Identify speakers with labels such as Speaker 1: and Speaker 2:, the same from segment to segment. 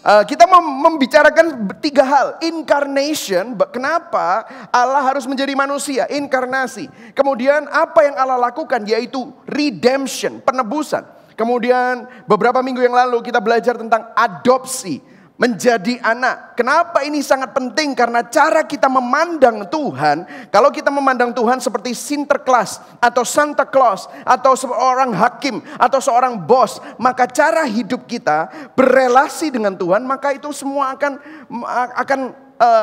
Speaker 1: Kita membicarakan tiga hal. Incarnation, kenapa Allah harus menjadi manusia, inkarnasi. Kemudian apa yang Allah lakukan, yaitu redemption, penebusan. Kemudian beberapa minggu yang lalu kita belajar tentang adopsi, menjadi anak. Kenapa ini sangat penting? Karena cara kita memandang Tuhan, kalau kita memandang Tuhan seperti Sinterklas atau Santa Claus atau seorang hakim atau seorang bos, maka cara hidup kita berelasi dengan Tuhan, maka itu semua akan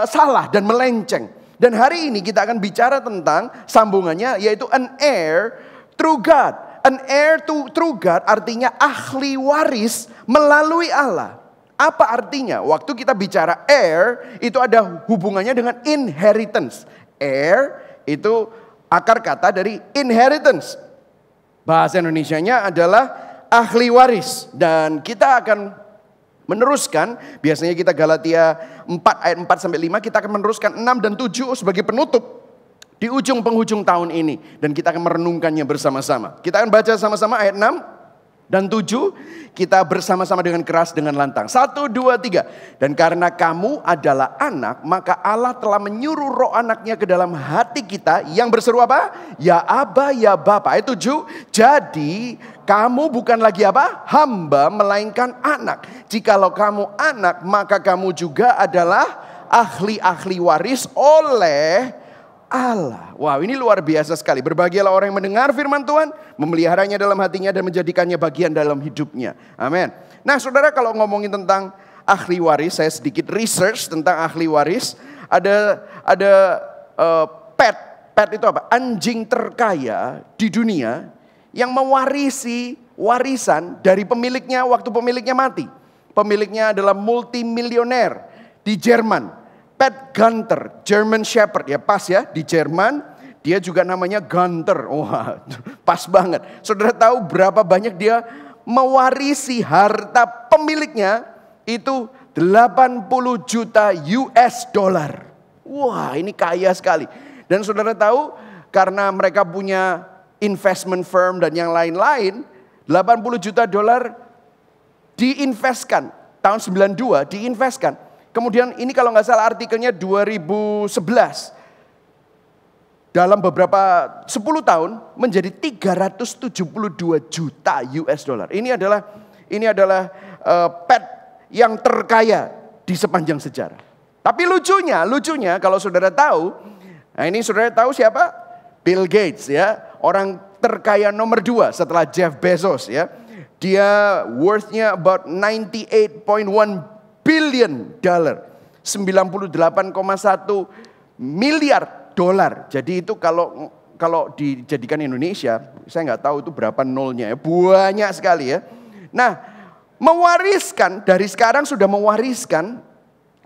Speaker 1: salah dan melenceng. Dan hari ini kita akan bicara tentang sambungannya, yaitu an heir through God. An heir through God artinya ahli waris melalui Allah. Apa artinya? Waktu kita bicara heir, itu ada hubungannya dengan inheritance. Heir itu akar kata dari inheritance. Bahasa Indonesianya adalah ahli waris. Dan kita akan meneruskan, biasanya kita Galatia 4 ayat 4-5, kita akan meneruskan 6 dan 7 sebagai penutup di ujung penghujung tahun ini. Dan kita akan merenungkannya bersama-sama. Kita akan baca sama-sama ayat 6 dan 7. Kita bersama-sama dengan keras, dengan lantang. 1, 2, 3. Dan karena kamu adalah anak, maka Allah telah menyuruh roh anaknya ke dalam hati kita yang berseru apa? Ya Aba, ya Bapa. Ayat 7. Jadi kamu bukan lagi apa? Hamba, melainkan anak. Jikalau kamu anak, maka kamu juga adalah ahli-ahli waris oleh Allah. Wow, ini luar biasa sekali. Berbahagialah orang yang mendengar firman Tuhan, memeliharanya dalam hatinya dan menjadikannya bagian dalam hidupnya. Amin. Nah, saudara, kalau ngomongin tentang ahli waris, saya sedikit research tentang ahli waris. Ada pet itu apa? Anjing terkaya di dunia yang mewarisi warisan dari pemiliknya waktu pemiliknya mati. Pemiliknya adalah multimilioner di Jerman. Pat Gunter, German Shepherd, ya pas ya, di Jerman. Dia juga namanya Gunter. Wah, pas banget. Saudara tahu berapa banyak dia mewarisi harta pemiliknya? Itu 80 juta US dollar. Wah, ini kaya sekali. Dan saudara tahu, karena mereka punya investment firm dan yang lain-lain, 80 juta dolar diinvestkan. Tahun 92 diinvestkan. Kemudian ini kalau nggak salah artikelnya 2011. Dalam beberapa 10 tahun menjadi 372 juta US dollar. Ini adalah pet yang terkaya di sepanjang sejarah. Tapi lucunya kalau saudara tahu, nah ini saudara tahu siapa? Bill Gates ya, orang terkaya nomor 2 setelah Jeff Bezos ya. Dia worth-nya about 98.1 billion dollar, 98,1 miliar dolar. Jadi itu kalau dijadikan Indonesia, saya nggak tahu itu berapa nolnya ya, banyak sekali ya. Nah, mewariskan dari sekarang sudah mewariskan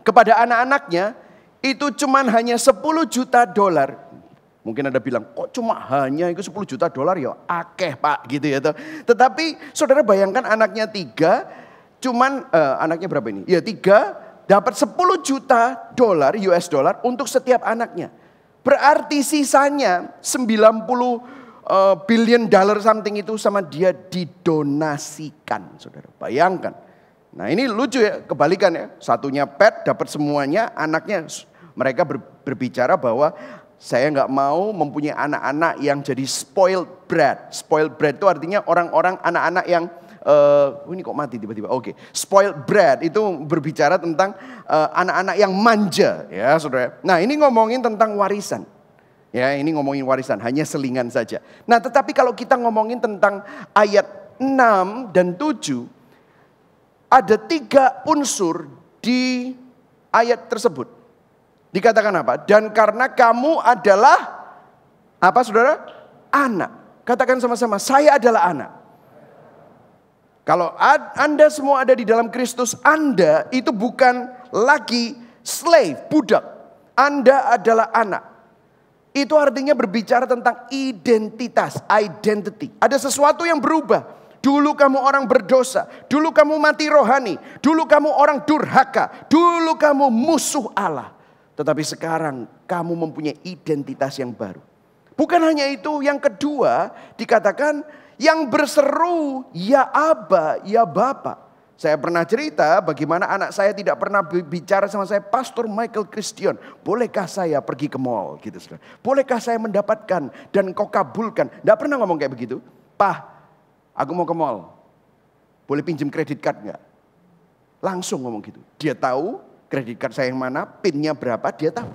Speaker 1: kepada anak-anaknya itu cuman hanya 10 juta dolar. Mungkin Anda bilang, kok cuma hanya itu 10 juta dolar ya, akeh Pak gitu ya. Tetapi saudara bayangkan anaknya 3. Cuman anaknya berapa ini? Ya 3 dapat 10 juta dolar US dollar untuk setiap anaknya. Berarti sisanya 90 billion dollar something itu sama dia didonasikan. Saudara bayangkan. Nah ini lucu ya, kebalikan ya. Satunya pet dapat semuanya, anaknya mereka berbicara bahwa saya nggak mau mempunyai anak-anak yang jadi spoiled brat. Spoiled brat itu artinya orang-orang anak-anak yang ini kok mati tiba-tiba. Oke. Spoiled brat itu berbicara tentang anak-anak yang manja ya saudara. Nah ini ngomongin tentang warisan. Ya ini ngomongin warisan, hanya selingan saja. Nah tetapi kalau kita ngomongin tentang ayat 6 dan 7. Ada 3 unsur di ayat tersebut. Dikatakan apa? Dan karena kamu adalah apa saudara? Anak. Katakan sama-sama, saya adalah anak. Kalau Anda semua ada di dalam Kristus, Anda itu bukan lagi slave, budak. Anda adalah anak. Itu artinya berbicara tentang identitas, identity. Ada sesuatu yang berubah. Dulu kamu orang berdosa, dulu kamu mati rohani, dulu kamu orang durhaka, dulu kamu musuh Allah. Tetapi sekarang kamu mempunyai identitas yang baru. Bukan hanya itu, yang kedua dikatakan yang berseru, ya Aba, ya Bapa. Saya pernah cerita bagaimana anak saya tidak pernah bicara sama saya, Pastor Michael Christian, bolehkah saya pergi ke mall? Gitu, saudara. Bolehkah saya mendapatkan dan kau kabulkan? Tidak pernah ngomong kayak begitu. Pak, aku mau ke mall. Boleh pinjam kredit card nggak? Langsung ngomong gitu. Dia tahu kredit card saya yang mana, PIN-nya berapa, dia tahu.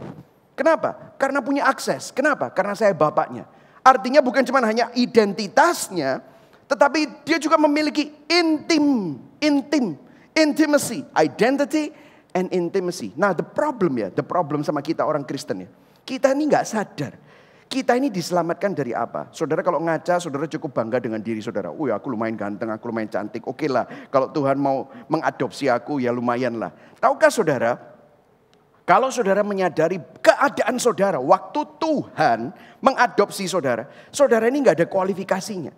Speaker 1: Kenapa? Karena punya akses. Kenapa? Karena saya bapaknya. Artinya bukan cuma hanya identitasnya, tetapi dia juga memiliki intimacy, identity and intimacy. Nah, the problem sama kita orang Kristen ya. Kita ini nggak sadar. Kita ini diselamatkan dari apa? Saudara kalau ngaca, saudara cukup bangga dengan diri saudara. Aku lumayan ganteng, aku lumayan cantik. Oke lah, kalau Tuhan mau mengadopsi aku ya lumayan lah. Tahukah saudara, kalau saudara menyadari keadaan saudara, waktu Tuhan mengadopsi saudara, saudara ini nggak ada kualifikasinya.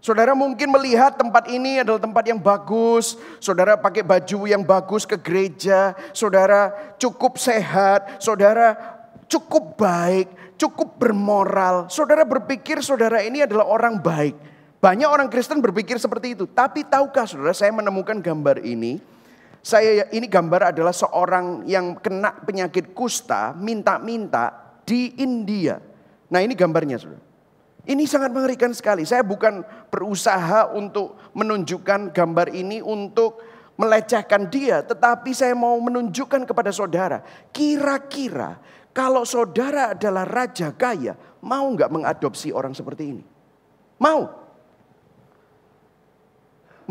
Speaker 1: Saudara mungkin melihat tempat ini adalah tempat yang bagus. Saudara pakai baju yang bagus ke gereja. Saudara cukup sehat. Saudara cukup baik. Cukup bermoral. Saudara berpikir saudara ini adalah orang baik. Banyak orang Kristen berpikir seperti itu. Tapi tahukah saudara, saya menemukan gambar ini. Ini gambar adalah seorang yang kena penyakit kusta. Minta-minta di India. Nah ini gambarnya saudara. Ini sangat mengerikan sekali. Saya bukan berusaha untuk menunjukkan gambar ini untuk melecehkan dia. Tetapi saya mau menunjukkan kepada saudara. Kira-kira kalau saudara adalah raja kaya, mau nggak mengadopsi orang seperti ini? Mau.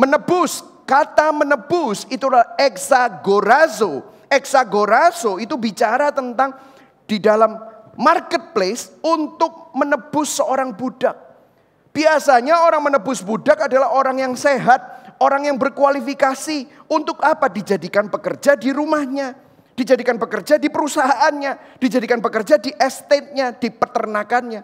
Speaker 1: Menebus, kata menebus itulah exagorazo. Exagorazo itu bicara tentang di dalam marketplace untuk menebus seorang budak. Biasanya orang menebus budak adalah orang yang sehat, orang yang berkualifikasi. Untuk apa? Dijadikan pekerja di rumahnya, dijadikan pekerja di perusahaannya, dijadikan pekerja di estate-nya, di peternakannya.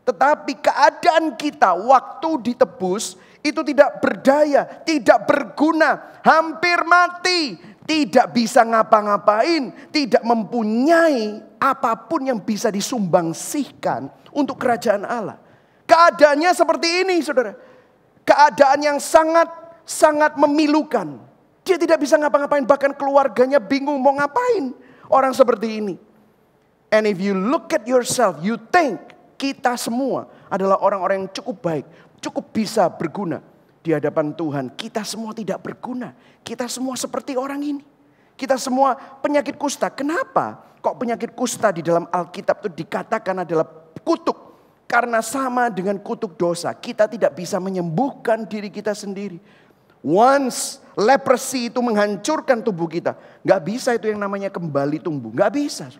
Speaker 1: Tetapi keadaan kita waktu ditebus itu tidak berdaya, tidak berguna, hampir mati, tidak bisa ngapa-ngapain, tidak mempunyai apapun yang bisa disumbangsihkan untuk kerajaan Allah. Keadaannya seperti ini, saudara. Keadaan yang sangat memilukan. Dia tidak bisa ngapa-ngapain, bahkan keluarganya bingung mau ngapain orang seperti ini. And if you look at yourself, you think kita semua adalah orang-orang yang cukup baik, cukup bisa berguna di hadapan Tuhan. Kita semua tidak berguna. Kita semua seperti orang ini. Kita semua penyakit kusta. Kenapa? Kok penyakit kusta di dalam Alkitab itu dikatakan adalah kutuk? Karena sama dengan kutuk dosa. Kita tidak bisa menyembuhkan diri kita sendiri. Once leprosy itu menghancurkan tubuh kita. Gak bisa itu yang namanya kembali tumbuh. Gak bisa.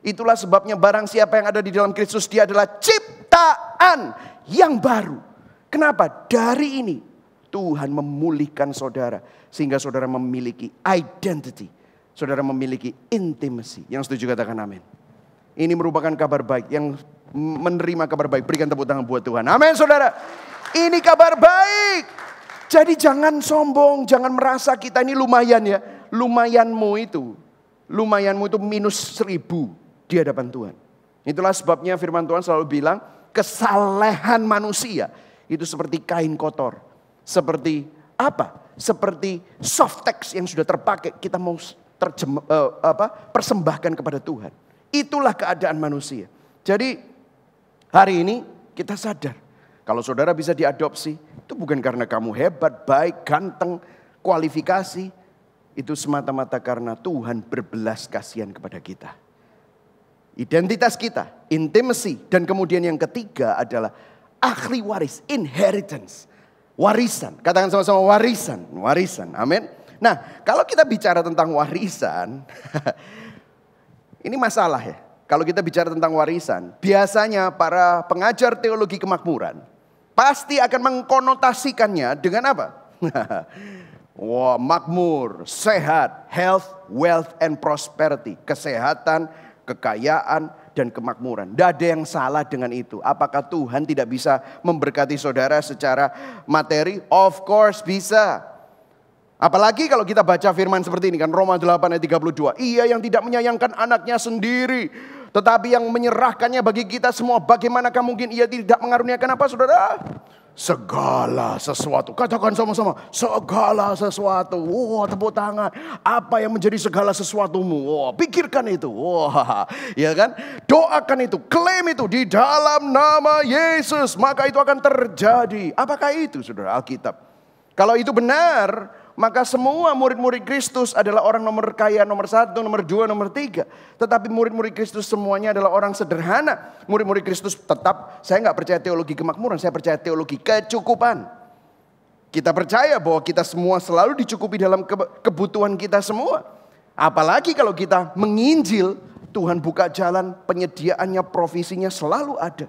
Speaker 1: Itulah sebabnya barang siapa yang ada di dalam Kristus, dia adalah ciptaan yang baru. Kenapa? Dari ini Tuhan memulihkan saudara. Sehingga saudara memiliki identity. Saudara memiliki intimacy. Yang setuju katakan amin. Ini merupakan kabar baik. Yang menerima kabar baik, berikan tepuk tangan buat Tuhan. Amin saudara. Ini kabar baik. Jadi jangan sombong. Jangan merasa kita ini lumayan ya. Lumayanmu itu minus 1000 di hadapan Tuhan. Itulah sebabnya firman Tuhan selalu bilang, kesalehan manusia itu seperti kain kotor. Seperti apa? Seperti soft text yang sudah terpakai, kita mau persembahkan kepada Tuhan. Itulah keadaan manusia. Jadi hari ini kita sadar, kalau saudara bisa diadopsi, itu bukan karena kamu hebat, baik, ganteng, kualifikasi. Itu semata-mata karena Tuhan berbelas kasihan kepada kita. Identitas kita, intimacy, dan kemudian yang ketiga adalah ahli waris, inheritance. Warisan, katakan sama-sama warisan, amin. Nah, kalau kita bicara tentang warisan, ini masalah ya. Kalau kita bicara tentang warisan, biasanya para pengajar teologi kemakmuran pasti akan mengkonotasikannya dengan apa? Wah, makmur, sehat, health, wealth, and prosperity. Kesehatan, kekayaan, dan kemakmuran. Tidak ada yang salah dengan itu. Apakah Tuhan tidak bisa memberkati saudara secara materi? Of course bisa. Apalagi kalau kita baca firman seperti ini kan, Roma 8 ayat 32. Ia yang tidak menyayangkan anaknya sendiri, Tetapi yang menyerahkannya bagi kita semua, bagaimanakah mungkin ia tidak mengaruniakan apa, saudara? Segala sesuatu. Katakan sama-sama, segala sesuatu. Wah, tepuk tangan. Apa yang menjadi segala sesuatumu? Wah, pikirkan itu. Wah, ya kan? Doakan itu, klaim itu di dalam nama Yesus, maka itu akan terjadi. Apakah itu, saudara, Alkitab? Kalau itu benar, maka semua murid-murid Kristus adalah orang nomor kaya, nomor 1, nomor 2, nomor 3. Tetapi murid-murid Kristus semuanya adalah orang sederhana. Murid-murid Kristus tetap, saya nggak percaya teologi kemakmuran, saya percaya teologi kecukupan. Kita percaya bahwa kita semua selalu dicukupi dalam kebutuhan kita semua. Apalagi kalau kita menginjil, Tuhan buka jalan, penyediaannya, provisinya selalu ada.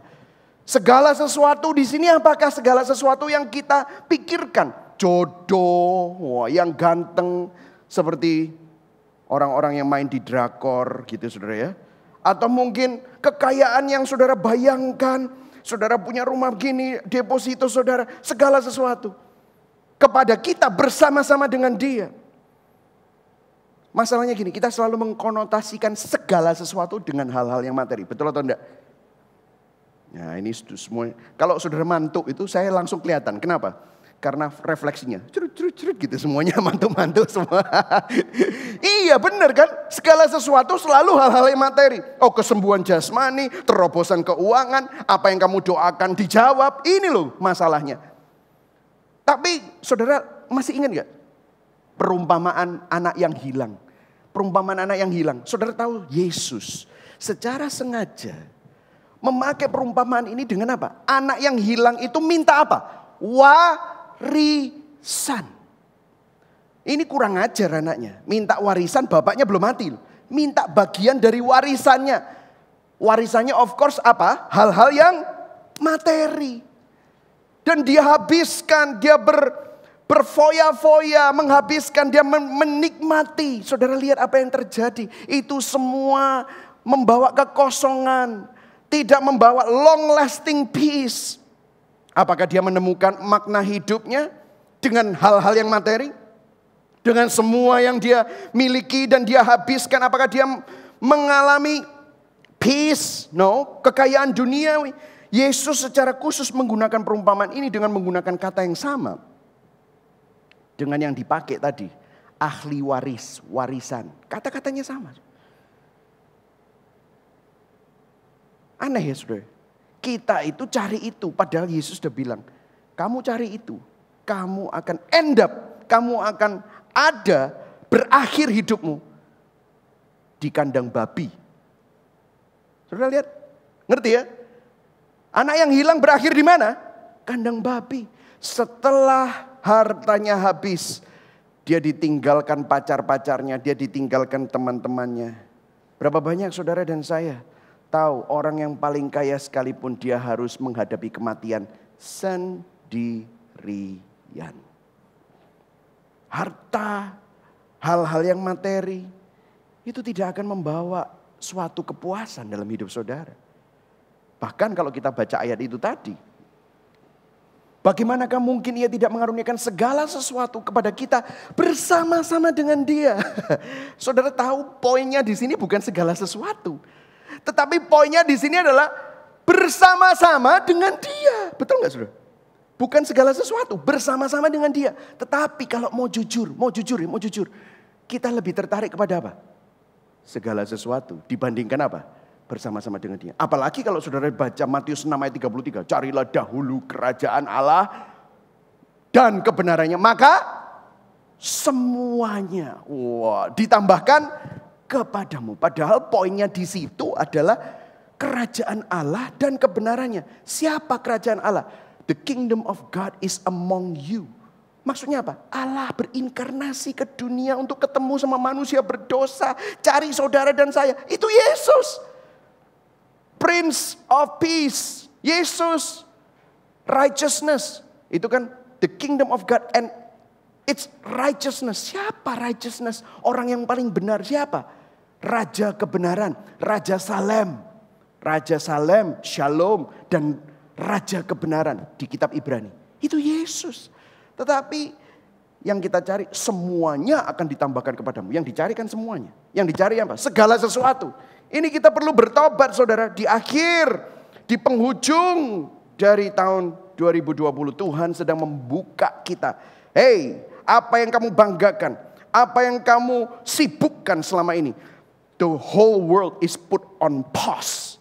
Speaker 1: Segala sesuatu di sini, apakah segala sesuatu yang kita pikirkan? Jodoh, wah, yang ganteng seperti orang-orang yang main di drakor gitu, saudara ya. Atau mungkin kekayaan yang saudara bayangkan, saudara punya rumah begini, deposito saudara, segala sesuatu. Kepada kita bersama-sama dengan dia. Masalahnya gini, kita selalu mengkonotasikan segala sesuatu dengan hal-hal yang materi. Betul atau enggak? Nah ini semua, kalau saudara mantuk itu saya langsung kelihatan. Kenapa? Karena refleksinya, curut gitu semuanya mantu-mantu semua. Iya benar kan, segala sesuatu selalu hal-hal yang materi. Oh, kesembuhan jasmani, terobosan keuangan, apa yang kamu doakan dijawab. Ini loh masalahnya. Tapi saudara masih ingat gak perumpamaan anak yang hilang? Perumpamaan anak yang hilang. Saudara tahu Yesus secara sengaja memakai perumpamaan ini dengan apa? Anak yang hilang itu minta apa? Warisan. Ini kurang ajar anaknya. Minta warisan, bapaknya belum mati. Minta bagian dari warisannya. Warisannya of course apa? Hal-hal yang materi. Dan dia habiskan, dia berfoya-foya, menghabiskan, dia menikmati. Saudara lihat apa yang terjadi. Itu semua membawa kekosongan. Tidak membawa long lasting peace. Apakah dia menemukan makna hidupnya dengan hal-hal yang materi? Dengan semua yang dia miliki dan dia habiskan, apakah dia mengalami peace? No, kekayaan duniawi. Yesus secara khusus menggunakan perumpamaan ini dengan menggunakan kata yang sama. Dengan yang dipakai tadi, ahli waris, warisan. Kata-katanya sama. Aneh ya saudara. Kita itu cari itu, padahal Yesus sudah bilang, kamu cari itu, kamu akan end up, kamu akan ada berakhir hidupmu di kandang babi. Saudara lihat, ngerti ya? Anak yang hilang berakhir di mana? Kandang babi. Setelah hartanya habis, dia ditinggalkan pacar-pacarnya, dia ditinggalkan teman-temannya. Berapa banyak saudara dan saya tahu orang yang paling kaya sekalipun dia harus menghadapi kematian sendirian. Harta, hal-hal yang materi, itu tidak akan membawa suatu kepuasan dalam hidup saudara. Bahkan kalau kita baca ayat itu tadi, bagaimanakah mungkin ia tidak mengaruniakan segala sesuatu kepada kita bersama-sama dengan dia? Saudara tahu poinnya di sini bukan segala sesuatu. Tetapi poinnya di sini adalah bersama-sama dengan dia. Betul nggak saudara? Bukan segala sesuatu, bersama-sama dengan dia. Tetapi kalau mau jujur. Kita lebih tertarik kepada apa? Segala sesuatu dibandingkan apa? Bersama-sama dengan dia. Apalagi kalau saudara baca Matius 6 ayat 33. Carilah dahulu kerajaan Allah dan kebenarannya. Maka semuanya ditambahkan kepadamu. Padahal poinnya di situ adalah kerajaan Allah dan kebenarannya. Siapa kerajaan Allah? The kingdom of God is among you. Maksudnya apa? Allah berinkarnasi ke dunia untuk ketemu sama manusia berdosa. Cari saudara dan saya. Itu Yesus. Prince of Peace. Yesus. Righteousness. Itu kan the kingdom of God and it's righteousness. Siapa righteousness? Orang yang paling benar siapa? Raja kebenaran. Raja Salem. Raja Salem, Shalom dan Raja kebenaran di kitab Ibrani. Itu Yesus. Tetapi yang kita cari semuanya akan ditambahkan kepadamu. Yang dicari kan semuanya. Yang dicari apa? Segala sesuatu. Ini kita perlu bertobat saudara. Di akhir, di penghujung dari tahun 2020 Tuhan sedang membuka kita. Hey, apa yang kamu banggakan? Apa yang kamu sibukkan selama ini? The whole world is put on pause.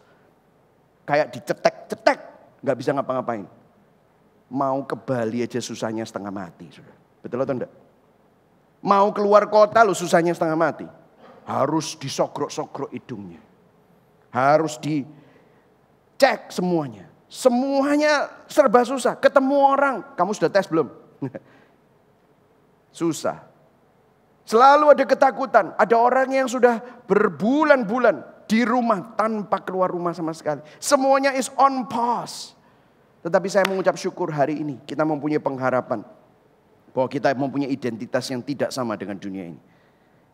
Speaker 1: Kayak dicetek-cetek, gak bisa ngapa-ngapain. Mau ke Bali aja susahnya setengah mati. Saudara. Betul atau enggak? Mau keluar kota lo susahnya setengah mati. Harus disogrok-sogrok hidungnya. Harus dicek semuanya. Semuanya serba susah. Ketemu orang, kamu sudah tes belum? Susah. Selalu ada ketakutan. Ada orang yang sudah berbulan-bulan di rumah tanpa keluar rumah sama sekali. Semuanya is on pause. Tetapi saya mengucap syukur hari ini kita mempunyai pengharapan. Bahwa kita mempunyai identitas yang tidak sama dengan dunia ini.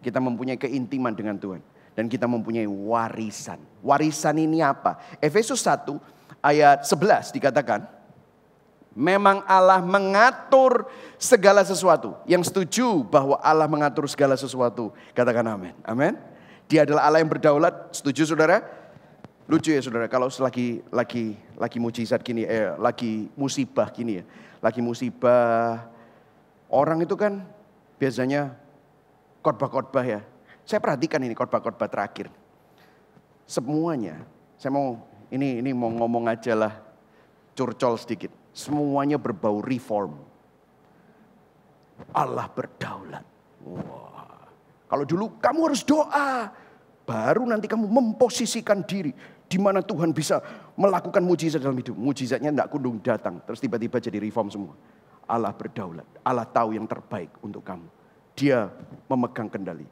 Speaker 1: Kita mempunyai keintiman dengan Tuhan. Dan kita mempunyai warisan. Warisan ini apa? Efesus 1 ayat 11 dikatakan. Memang Allah mengatur segala sesuatu. Yang setuju bahwa Allah mengatur segala sesuatu. Katakan amin. Amin. Dia adalah Allah yang berdaulat. Setuju saudara? Lucu ya saudara. Kalau lagi mujizat gini. Lagi musibah gini ya. Lagi musibah. Orang itu kan biasanya khotbah-khotbah ya. Saya perhatikan ini khotbah-khotbah terakhir. Semuanya, saya mau ngomong aja lah, curcol sedikit. Semuanya berbau reform. Allah berdaulat. Wah. Kalau dulu kamu harus doa, baru nanti kamu memposisikan diri di mana Tuhan bisa melakukan mujizat dalam hidup. Mujizatnya tidak kunjung datang, terus tiba-tiba jadi reform semua. Allah berdaulat. Allah tahu yang terbaik untuk kamu. Dia memegang kendali.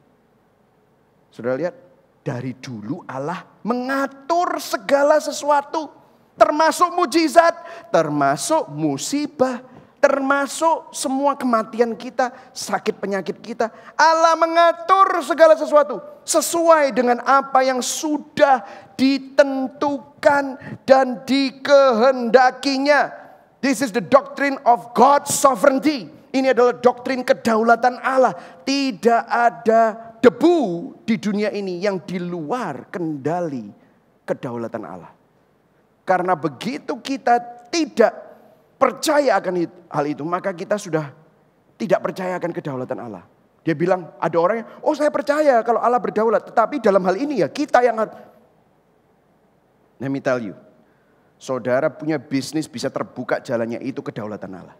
Speaker 1: Saudara lihat, dari dulu Allah mengatur segala sesuatu. Termasuk mujizat, termasuk musibah, termasuk semua kematian kita, sakit penyakit kita. Allah mengatur segala sesuatu sesuai dengan apa yang sudah ditentukan dan dikehendakinya. This is the doctrine of God's sovereignty. Ini adalah doktrin kedaulatan Allah. Tidak ada debu di dunia ini yang di luar kendali kedaulatan Allah. Karena begitu kita tidak percaya akan hal itu, maka kita sudah tidak percaya akan kedaulatan Allah. Dia bilang, ada orang yang, oh saya percaya kalau Allah berdaulat. Tetapi dalam hal ini ya kita yang harus. Let me tell you. Saudara punya bisnis bisa terbuka jalannya, itu kedaulatan Allah.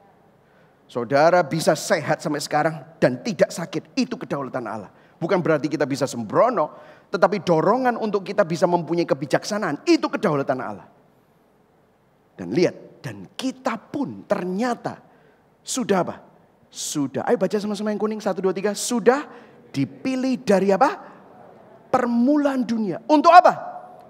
Speaker 1: Saudara bisa sehat sampai sekarang dan tidak sakit, itu kedaulatan Allah. Bukan berarti kita bisa sembrono, tetapi dorongan untuk kita bisa mempunyai kebijaksanaan, itu kedaulatan Allah. Dan lihat, dan kita pun ternyata sudah apa? Sudah, ayo baca sama-sama yang kuning, 1, 2, 3. Sudah dipilih dari apa? Permulaan dunia. Untuk apa?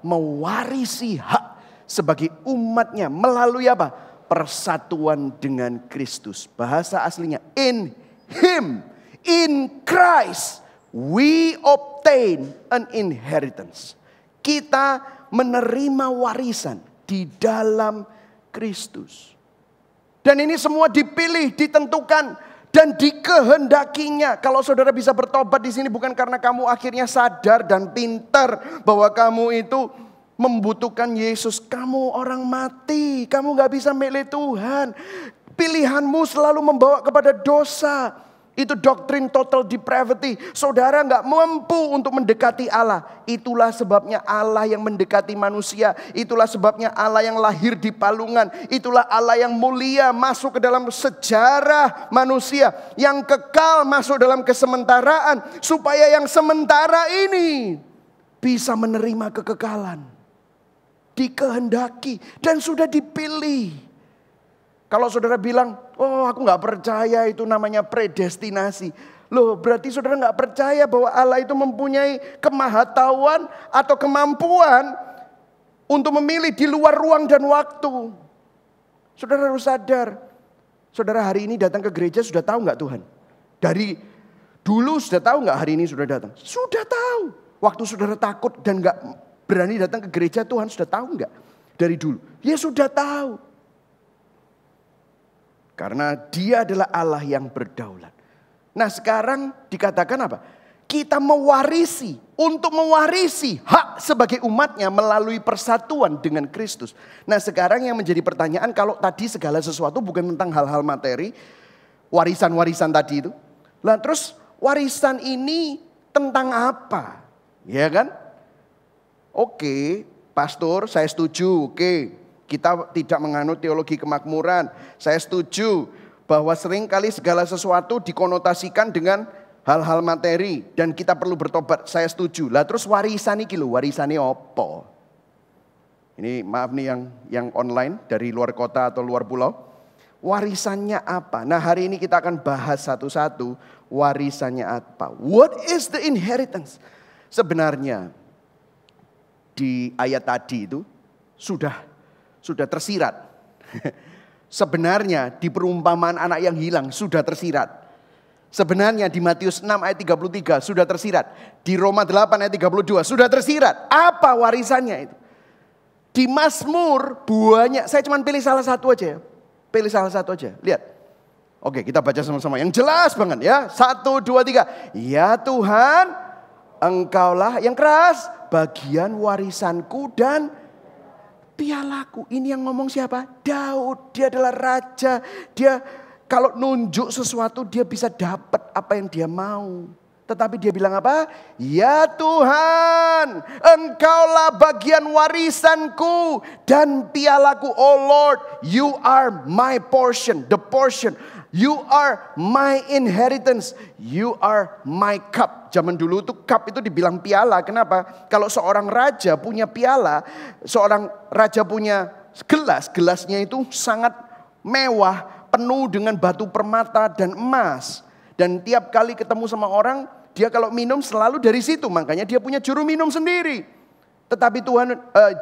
Speaker 1: Mewarisi hak sebagai umatnya melalui apa? Persatuan dengan Kristus. Bahasa aslinya, in Him, in Christ, we obtain an inheritance. Kita menerima warisan di dalam Kristus. Dan ini semua dipilih, ditentukan, dan dikehendakinya. Kalau saudara bisa bertobat di sini bukan karena kamu akhirnya sadar dan pintar bahwa kamu itu membutuhkan Yesus. Kamu orang mati, kamu gak bisa milih Tuhan. Pilihanmu selalu membawa kepada dosa. Itu doktrin total depravity. Saudara gak mampu untuk mendekati Allah. Itulah sebabnya Allah yang mendekati manusia. Itulah sebabnya Allah yang lahir di palungan. Itulah Allah yang mulia masuk ke dalam sejarah manusia. Yang kekal masuk dalam kesementaraan. Supaya yang sementara ini bisa menerima kekekalan. Dikehendaki dan sudah dipilih. Kalau saudara bilang, oh aku gak percaya itu namanya predestinasi. Loh berarti saudara gak percaya bahwa Allah itu mempunyai kemahatauan atau kemampuan untuk memilih di luar ruang dan waktu. Saudara harus sadar. Saudara hari ini datang ke gereja sudah tahu gak Tuhan? Dari dulu sudah tahu gak hari ini sudah datang? Sudah tahu. Waktu saudara takut dan gak berani datang ke gereja, Tuhan sudah tahu gak? Dari dulu. Ya sudah tahu. Karena Dia adalah Allah yang berdaulat. Nah sekarang dikatakan apa? Kita mewarisi, untuk mewarisi hak sebagai umatnya melalui persatuan dengan Kristus. Nah sekarang yang menjadi pertanyaan, kalau tadi segala sesuatu bukan tentang hal-hal materi, warisan-warisan tadi itu. Lah terus warisan ini tentang apa? Ya kan? Oke, pastor saya setuju, oke. Kita tidak menganut teologi kemakmuran. Saya setuju bahwa seringkali segala sesuatu dikonotasikan dengan hal-hal materi dan kita perlu bertobat. Saya setuju. Lah terus warisan iki lho, warisane apa? Ini maaf nih yang online dari luar kota atau luar pulau. Warisannya apa? Nah, hari ini kita akan bahas satu-satu warisannya apa. What is the inheritance? Sebenarnya di ayat tadi itu sudah tersirat. Sebenarnya di perumpamaan anak yang hilang sudah tersirat. Sebenarnya di Matius 6 ayat 33 sudah tersirat. Di Roma 8 ayat 32 sudah tersirat. Apa warisannya itu? Di Mazmur banyak. Saya cuma pilih salah satu aja ya. Pilih salah satu aja. Lihat. Oke, kita baca sama-sama. Yang jelas banget ya. 1, 2, 3. Ya Tuhan, Engkaulah yang keras. Bagian warisanku dan pialaku. Ini yang ngomong siapa? Daud. Dia adalah raja. Dia kalau nunjuk sesuatu dia bisa dapat apa yang dia mau. Tetapi dia bilang apa? Ya Tuhan, Engkaulah bagian warisanku dan pialaku. Oh Lord, you are my portion. The portion. You are my inheritance. You are my cup. Zaman dulu tuh cup itu dibilang piala. Kenapa? Kalau seorang raja punya piala, seorang raja punya gelas, gelasnya itu sangat mewah, penuh dengan batu permata dan emas. Dan tiap kali ketemu sama orang, dia kalau minum selalu dari situ. Makanya dia punya juru minum sendiri. Tetapi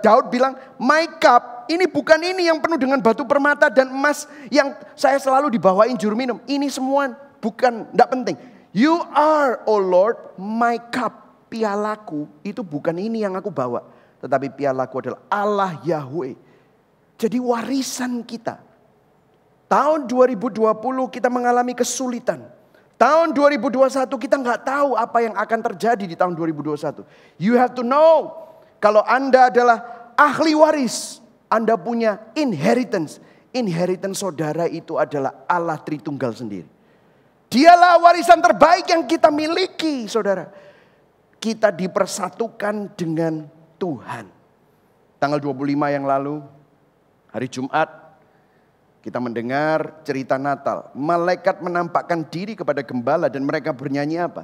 Speaker 1: Daud bilang, my cup, ini bukan ini yang penuh dengan batu permata dan emas yang saya selalu dibawain juru minum. Ini semua bukan, tidak penting. You are, oh Lord, my cup. Pialaku itu bukan ini yang aku bawa. Tetapi pialaku adalah Allah Yahweh. Jadi warisan kita. Tahun 2020 kita mengalami kesulitan. Tahun 2021 kita nggak tahu apa yang akan terjadi di tahun 2021. You have to know. Kalau Anda adalah ahli waris, Anda punya inheritance. Inheritance saudara itu adalah Allah Tritunggal sendiri. Dialah warisan terbaik yang kita miliki, saudara. Kita dipersatukan dengan Tuhan. Tanggal 25 yang lalu, hari Jumat, kita mendengar cerita Natal. Malaikat menampakkan diri kepada gembala dan mereka bernyanyi apa?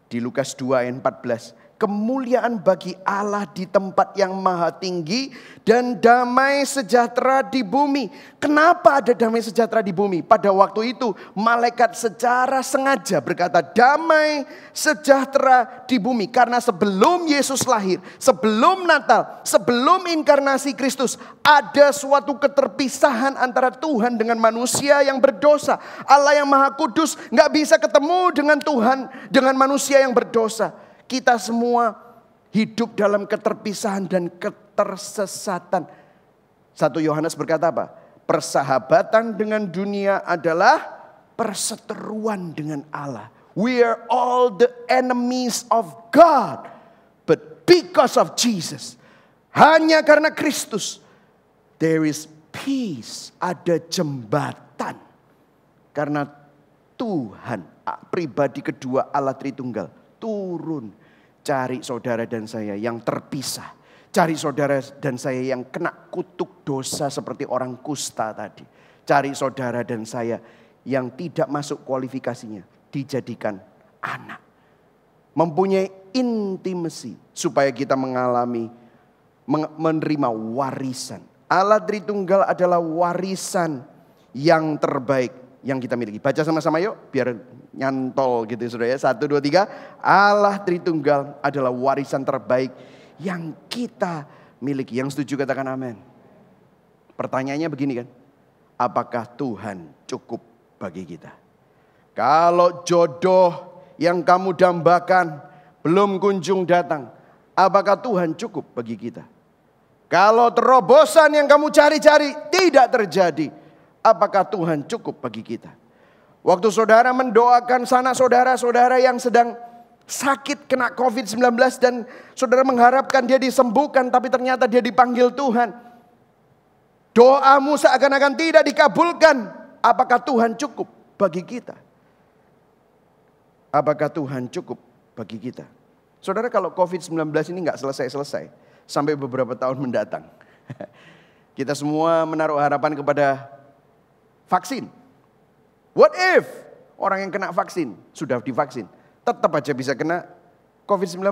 Speaker 1: Di Lukas 2 ayat 14. Kemuliaan bagi Allah di tempat yang maha tinggi dan damai sejahtera di bumi. Kenapa ada damai sejahtera di bumi? Pada waktu itu malaikat secara sengaja berkata damai sejahtera di bumi. Karena sebelum Yesus lahir, sebelum Natal, sebelum inkarnasi Kristus, ada suatu keterpisahan antara Tuhan dengan manusia yang berdosa. Allah yang maha kudus gak bisa ketemu dengan Tuhan, dengan manusia yang berdosa. Kita semua hidup dalam keterpisahan dan ketersesatan. 1 Yohanes berkata apa? Persahabatan dengan dunia adalah perseteruan dengan Allah. We are all the enemies of God. But because of Jesus, hanya karena Kristus, there is peace. Ada jembatan. Karena Tuhan, pribadi kedua Allah Tritunggal, turun cari saudara dan saya yang terpisah. Cari saudara dan saya yang kena kutuk dosa seperti orang kusta tadi. Cari saudara dan saya yang tidak masuk kualifikasinya, dijadikan anak. Mempunyai intimasi supaya kita menerima warisan. Allah Tritunggal adalah warisan yang terbaik yang kita miliki. Baca sama-sama yuk biar nyantol gitu saudara ya. 1, 2, 3. Allah Tritunggal adalah warisan terbaik yang kita miliki. Yang setuju katakan amin. Pertanyaannya begini kan. Apakah Tuhan cukup bagi kita? Kalau jodoh yang kamu dambakan belum kunjung datang, apakah Tuhan cukup bagi kita? Kalau terobosan yang kamu cari-cari tidak terjadi, apakah Tuhan cukup bagi kita? Waktu saudara mendoakan sanak saudara-saudara yang sedang sakit kena COVID-19 dan saudara mengharapkan dia disembuhkan, tapi ternyata dia dipanggil Tuhan. Doamu seakan-akan tidak dikabulkan. Apakah Tuhan cukup bagi kita? Apakah Tuhan cukup bagi kita? Saudara, kalau COVID-19 ini nggak selesai-selesai sampai beberapa tahun mendatang. Kita semua menaruh harapan kepada vaksin. What if orang yang kena vaksin, sudah divaksin, tetap aja bisa kena COVID-19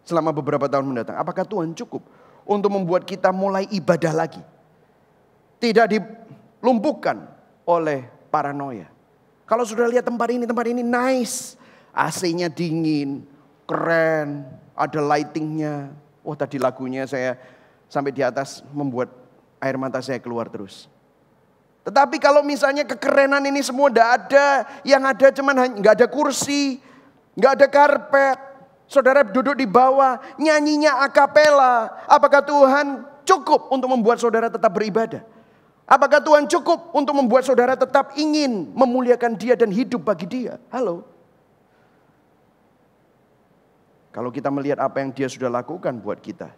Speaker 1: selama beberapa tahun mendatang? Apakah Tuhan cukup untuk membuat kita mulai ibadah lagi? Tidak dilumpuhkan oleh paranoia. Kalau sudah lihat tempat ini nice. AC-nya dingin, keren, ada lightingnya. Wah, tadi lagunya saya sampai di atas membuat air mata saya keluar terus. Tetapi kalau misalnya kekerenan ini semua tidak ada, yang ada cuman nggak ada kursi, nggak ada karpet, saudara duduk di bawah, nyanyinya a cappella, apakah Tuhan cukup untuk membuat saudara tetap beribadah? Apakah Tuhan cukup untuk membuat saudara tetap ingin memuliakan Dia dan hidup bagi Dia? Halo? Kalau kita melihat apa yang Dia sudah lakukan buat kita,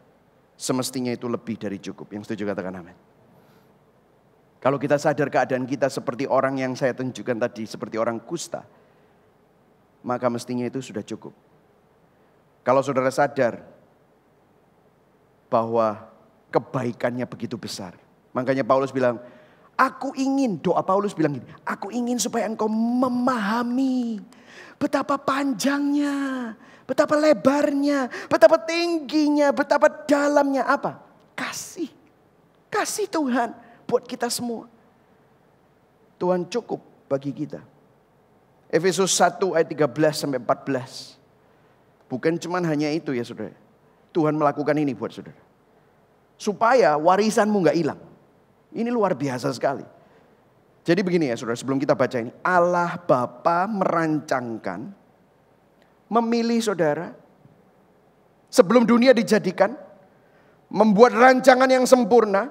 Speaker 1: semestinya itu lebih dari cukup. Yang setuju katakan amin. Kalau kita sadar keadaan kita seperti orang yang saya tunjukkan tadi, seperti orang kusta, maka mestinya itu sudah cukup. Kalau saudara sadar bahwa kebaikannya begitu besar, makanya Paulus bilang, doa Paulus bilang gini, aku ingin supaya engkau memahami betapa panjangnya, betapa lebarnya, betapa tingginya, betapa dalamnya apa? Kasih. Kasih Tuhan buat kita semua. Tuhan cukup bagi kita. Efesus 1 ayat 13 sampai 14. Bukan cuman hanya itu ya saudara. Tuhan melakukan ini buat saudara. Supaya warisanmu gak hilang. Ini luar biasa sekali. Jadi begini ya saudara, sebelum kita baca ini. Allah Bapa merancangkan, memilih saudara. Sebelum dunia dijadikan, membuat rancangan yang sempurna.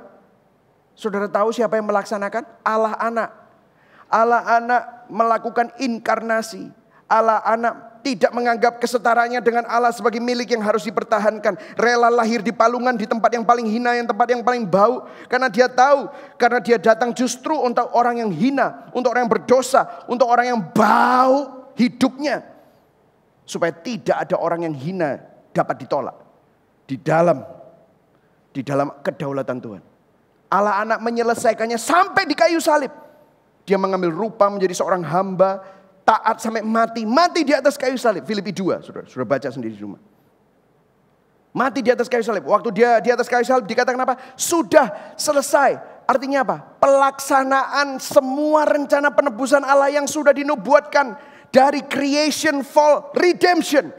Speaker 1: Saudara tahu siapa yang melaksanakan? Allah Anak. Allah Anak melakukan inkarnasi. Allah Anak tidak menganggap kesetaraannya dengan Allah sebagai milik yang harus dipertahankan. Rela lahir di palungan, di tempat yang paling hina, yang tempat yang paling bau. Karena Dia tahu, karena Dia datang justru untuk orang yang hina, untuk orang yang berdosa, untuk orang yang bau hidupnya. Supaya tidak ada orang yang hina dapat ditolak. Di dalam kedaulatan Tuhan. Allah Anak menyelesaikannya sampai di kayu salib. Dia mengambil rupa menjadi seorang hamba, taat sampai mati. Mati di atas kayu salib. Filipi 2, sudah baca sendiri di rumah. Mati di atas kayu salib. Waktu dia di atas kayu salib dikatakan apa? Sudah selesai. Artinya apa? Pelaksanaan semua rencana penebusan Allah yang sudah dinubuatkan. Dari creation, fall, redemption.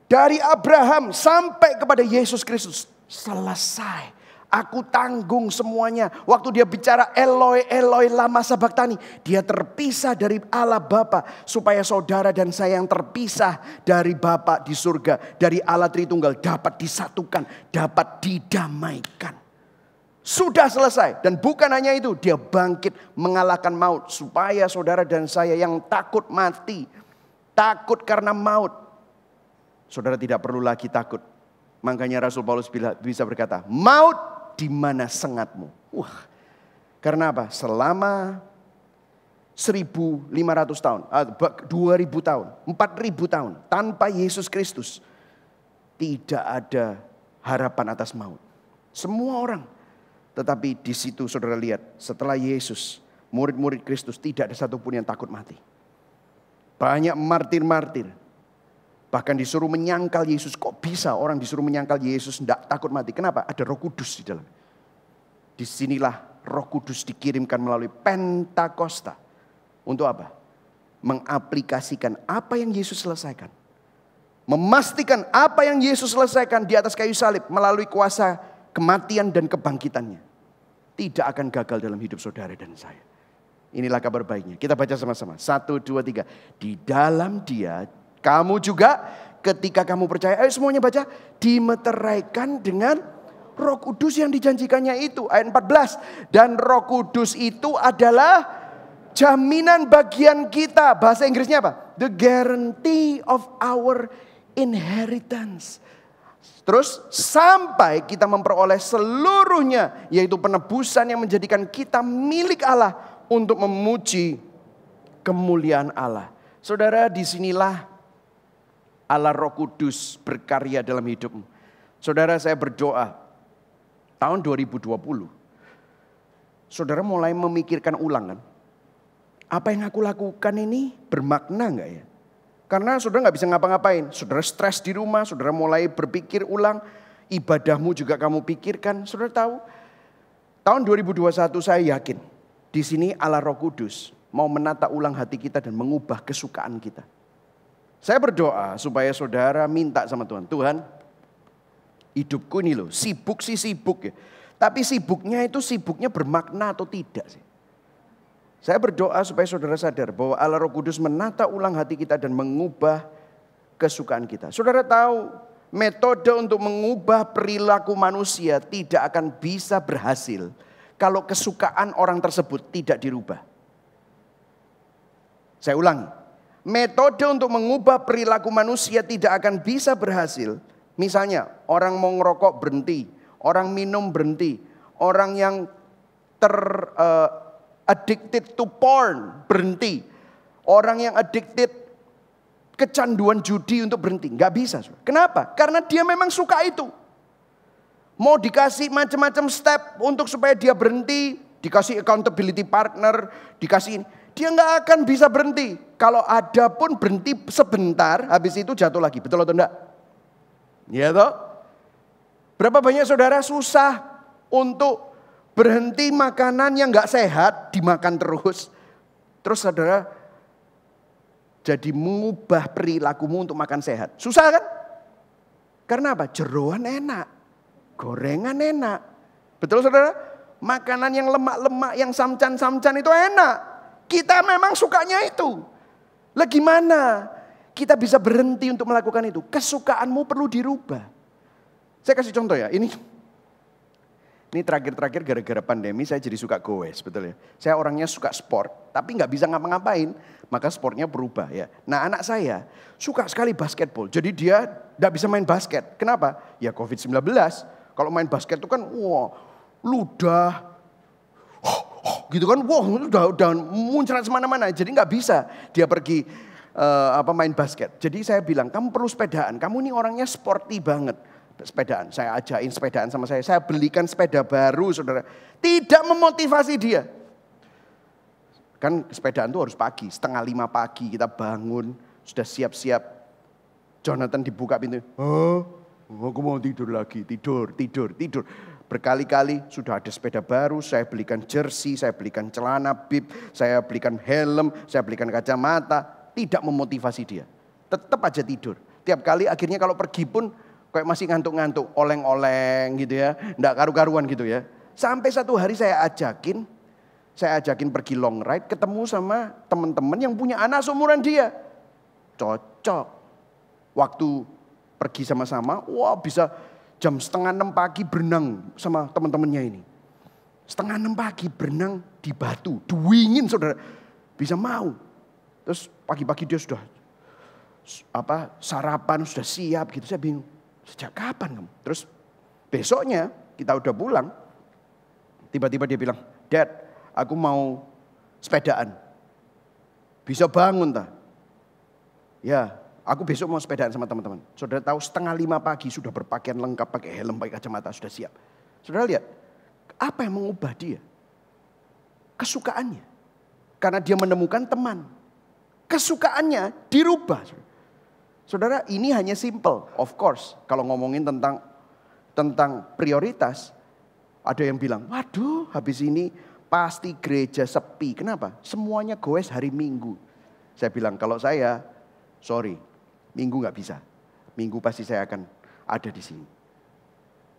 Speaker 1: Dari Abraham sampai kepada Yesus Kristus. Selesai. Aku tanggung semuanya. Waktu Dia bicara Eloi, Eloi lama sabachthani. Dia terpisah dari Allah Bapa. Supaya saudara dan saya yang terpisah dari Bapa di surga. Dari Allah Tritunggal dapat disatukan. Dapat didamaikan. Sudah selesai. Dan bukan hanya itu. Dia bangkit mengalahkan maut. Supaya saudara dan saya yang takut mati. Takut karena maut. Saudara tidak perlu lagi takut. Makanya Rasul Paulus bisa berkata, maut di mana sengatmu? Wah, karena apa? Selama 1.500 tahun, 2.000 tahun, 4.000 tahun tanpa Yesus Kristus tidak ada harapan atas maut. Semua orang. Tetapi di situ saudara lihat, setelah Yesus, murid-murid Kristus tidak ada satupun yang takut mati. Banyak martir-martir. Bahkan disuruh menyangkal Yesus. Kok bisa orang disuruh menyangkal Yesus tidak takut mati? Kenapa? Ada Roh Kudus di dalam. Disinilah Roh Kudus dikirimkan melalui Pentakosta. Untuk apa? Mengaplikasikan apa yang Yesus selesaikan. Memastikan apa yang Yesus selesaikan di atas kayu salib melalui kuasa kematian dan kebangkitannya. Tidak akan gagal dalam hidup saudara dan saya. Inilah kabar baiknya. Kita baca sama-sama. 1, 2, 3. Di dalam Dia kamu juga ketika kamu percaya, ayo semuanya baca, dimeteraikan dengan Roh Kudus yang dijanjikannya itu. Ayat 14. Dan Roh Kudus itu adalah jaminan bagian kita. Bahasa Inggrisnya apa? The guarantee of our inheritance. Terus sampai kita memperoleh seluruhnya, yaitu penebusan yang menjadikan kita milik Allah untuk memuji kemuliaan Allah. Saudara, disinilah Allah Roh Kudus berkarya dalam hidupmu. Saudara, saya berdoa tahun 2020. Saudara mulai memikirkan ulang kan. Apa yang aku lakukan ini bermakna enggak ya? Karena saudara nggak bisa ngapa-ngapain. Saudara stres di rumah, saudara mulai berpikir ulang. Ibadahmu juga kamu pikirkan. Saudara tahu, tahun 2021 saya yakin di sini Allah Roh Kudus mau menata ulang hati kita dan mengubah kesukaan kita. Saya berdoa supaya saudara minta sama Tuhan. Tuhan, hidupku ini loh, sibuk sih sibuk ya. Tapi sibuknya itu sibuknya bermakna atau tidak sih? Saya berdoa supaya saudara sadar bahwa Allah Roh Kudus menata ulang hati kita dan mengubah kesukaan kita. Saudara tahu, metode untuk mengubah perilaku manusia tidak akan bisa berhasil kalau kesukaan orang tersebut tidak dirubah. Saya ulangi, metode untuk mengubah perilaku manusia tidak akan bisa berhasil. Misalnya orang mau ngerokok berhenti, orang minum berhenti, orang yang addicted to porn berhenti, orang yang addicted kecanduan judi untuk berhenti, nggak bisa. Kenapa? Karena dia memang suka itu. Mau dikasih macam-macam step untuk supaya dia berhenti, dikasih accountability partner, dikasih ini, dia nggak akan bisa berhenti. Kalau ada pun berhenti sebentar, habis itu jatuh lagi, betul atau enggak? Ya toh? Berapa banyak saudara susah untuk berhenti makanan yang gak sehat, dimakan terus. Terus saudara jadi mengubah perilakumu untuk makan sehat. Susah kan? Karena apa? Jeroan enak, gorengan enak. Betul saudara? Makanan yang lemak-lemak, yang samcan-samcan itu enak. Kita memang sukanya itu. Lah gimana kita bisa berhenti untuk melakukan itu? Kesukaanmu perlu dirubah. Saya kasih contoh ya, ini terakhir-terakhir gara-gara pandemi saya jadi suka goes, betul ya. Saya orangnya suka sport, tapi nggak bisa ngapa-ngapain, maka sportnya berubah ya. Nah anak saya suka sekali basketball, jadi dia nggak bisa main basket. Kenapa? Ya COVID-19. Kalau main basket itu kan, wah ludah, gitu kan, wah udah muncrat semana-mana. Jadi nggak bisa dia pergi main basket. Jadi saya bilang, kamu perlu sepedaan, kamu ini orangnya sporty banget. Sepedaan, saya ajain sepedaan sama saya belikan sepeda baru saudara. Tidak memotivasi dia. Kan sepedaan tuh harus pagi, 4:30 pagi kita bangun, sudah siap-siap. Jonathan dibuka pintu, aku mau tidur lagi, tidur. Berkali-kali sudah ada sepeda baru, saya belikan jersey, saya belikan celana bib, saya belikan helm, saya belikan kacamata. Tidak memotivasi dia, tetap aja tidur. Tiap kali akhirnya kalau pergi pun kayak masih ngantuk-ngantuk, oleng-oleng gitu ya. Enggak karu-karuan gitu ya. Sampai satu hari saya ajakin pergi long ride, ketemu sama teman-teman yang punya anak seumuran dia. Cocok. Waktu pergi sama-sama, wah bisa jam 5:30 pagi berenang sama teman-temannya ini. 5:30 pagi berenang di batu, dingin saudara. Bisa mau. Terus pagi-pagi dia sudah sarapan, sudah siap gitu. Saya bingung. Sejak kapan kamu? Terus besoknya kita udah pulang. Tiba-tiba dia bilang, Dad, aku mau sepedaan. Bisa bangun tak? Ya, aku besok mau sepedaan sama teman-teman. Saudara tahu 4:30 pagi sudah berpakaian lengkap, pakai helm, pakai kacamata, sudah siap. Saudara lihat, apa yang mengubah dia? Kesukaannya. Karena dia menemukan teman. Kesukaannya dirubah. Saudara, ini hanya simple, of course. Kalau ngomongin tentang prioritas, ada yang bilang, waduh habis ini pasti gereja sepi. Kenapa? Semuanya goes hari Minggu. Saya bilang, kalau saya, sorry, Minggu gak bisa. Minggu pasti saya akan ada di sini.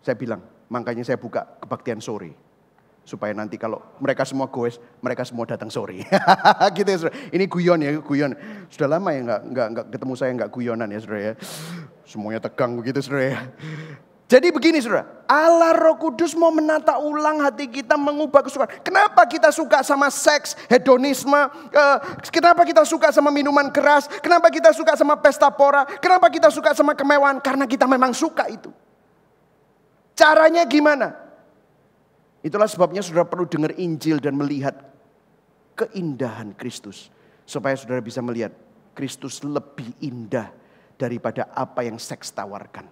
Speaker 1: Saya bilang, makanya saya buka kebaktian sore. Supaya nanti kalau mereka semua goes, mereka semua datang sore. Gitu ya saudara. Ini guyon ya, guyon. Sudah lama ya nggak ketemu saya nggak guyonan ya saudara ya. Semuanya tegang begitu saudara ya. Jadi begini saudara, Allah Roh Kudus mau menata ulang hati kita, mengubah kesukaan. Kenapa kita suka sama seks, hedonisme? Kenapa kita suka sama minuman keras? Kenapa kita suka sama pesta pora? Kenapa kita suka sama kemewahan? Karena kita memang suka itu. Caranya gimana? Itulah sebabnya saudara perlu dengar Injil dan melihat keindahan Kristus. Supaya saudara bisa melihat Kristus lebih indah daripada apa yang seks tawarkan.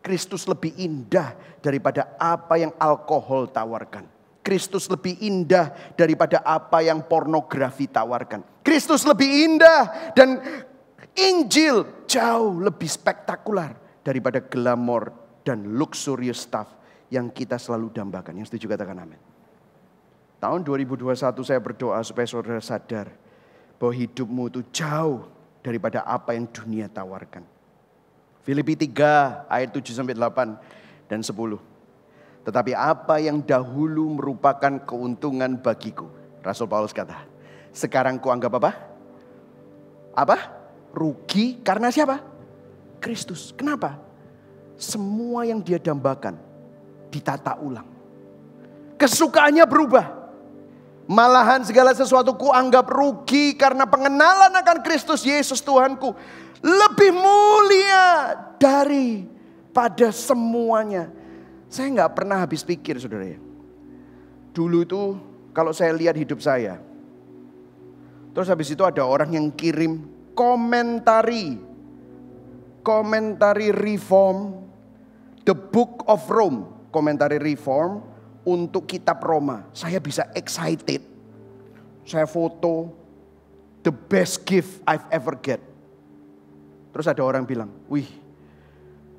Speaker 1: Kristus lebih indah daripada apa yang alkohol tawarkan. Kristus lebih indah daripada apa yang pornografi tawarkan. Kristus lebih indah dan Injil jauh lebih spektakuler daripada glamor dan luxurious stuff yang kita selalu dambakan. Yang setuju katakan amin. Tahun 2021 saya berdoa supaya saudara sadar bahwa hidupmu itu jauh daripada apa yang dunia tawarkan. Filipi 3 ayat 7-8 dan 10. Tetapi apa yang dahulu merupakan keuntungan bagiku. Rasul Paulus kata, sekarang kuanggap apa? Apa? Rugi karena siapa? Kristus. Kenapa? Semua yang dia dambakan ditata ulang. Kesukaannya berubah. Malahan segala sesuatu kuanggap rugi karena pengenalan akan Kristus Yesus Tuhanku lebih mulia daripada semuanya. Saya nggak pernah habis pikir saudara ya. Dulu itu kalau saya lihat hidup saya. Terus habis itu ada orang yang kirim komentari Reform, The Book of Rome. Komentari Reform untuk kitab Roma. Saya bisa excited. Saya foto, the best gift I've ever get. Terus ada orang bilang, wih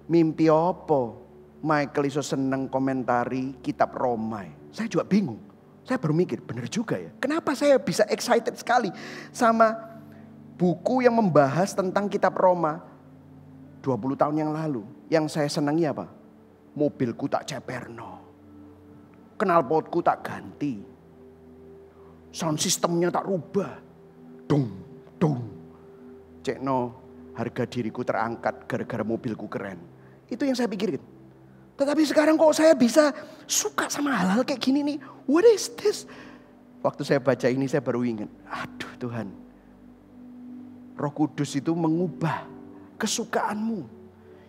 Speaker 1: mimpi apa Michael iso seneng komentari kitab Roma. Saya juga bingung. Saya baru mikir, benar juga ya. Kenapa saya bisa excited sekali sama buku yang membahas tentang kitab Roma 20 tahun yang lalu. Yang saya senangi apa? Mobilku tak ceperno. Knalpotku tak ganti. Sound systemnya tak rubah. Dung, dung. Cekno. Harga diriku terangkat gara-gara mobilku keren. Itu yang saya pikirin. Tetapi sekarang kok saya bisa suka sama hal-hal kayak gini nih. What is this? Waktu saya baca ini saya baru ingat. Aduh Tuhan. Roh Kudus itu mengubah kesukaanmu.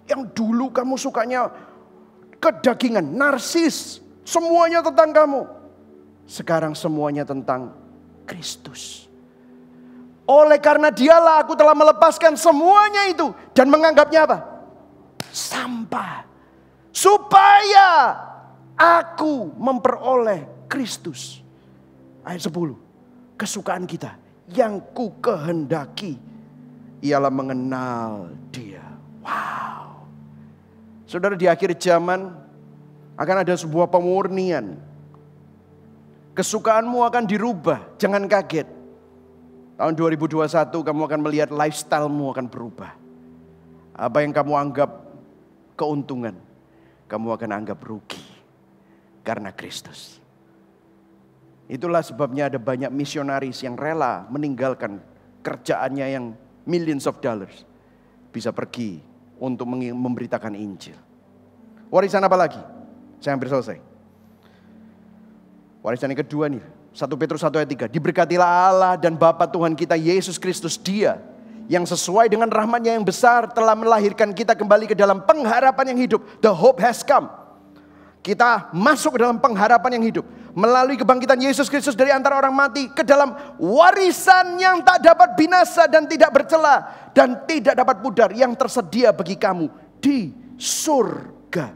Speaker 1: Yang dulu kamu sukanya kedagingan, narsis. Semuanya tentang kamu. Sekarang semuanya tentang Kristus. Oleh karena dialah aku telah melepaskan semuanya itu. Dan menganggapnya apa? Sampah. Supaya aku memperoleh Kristus. Ayat 10. Kesukaan kita. Yang ku kehendaki. Ialah mengenal dia. Wow. Saudara, di akhir zaman akan ada sebuah pemurnian. Kesukaanmu akan dirubah. Jangan kaget. Tahun 2021 kamu akan melihat lifestyle-mu akan berubah. Apa yang kamu anggap keuntungan, kamu akan anggap rugi. Karena Kristus. Itulah sebabnya ada banyak misionaris yang rela meninggalkan kerjaannya yang millions of dollars. Bisa pergi untuk memberitakan Injil. Warisan apa lagi? Saya hampir selesai. Warisan yang kedua nih. 1 Petrus 1 ayat 3. Diberkatilah Allah dan Bapa Tuhan kita Yesus Kristus. Dia yang sesuai dengan rahmat-Nya yang besar telah melahirkan kita kembali ke dalam pengharapan yang hidup. The hope has come. Kita masuk ke dalam pengharapan yang hidup. Melalui kebangkitan Yesus Kristus dari antara orang mati. Ke dalam warisan yang tak dapat binasa dan tidak bercela. Dan tidak dapat pudar. Yang tersedia bagi kamu di surga.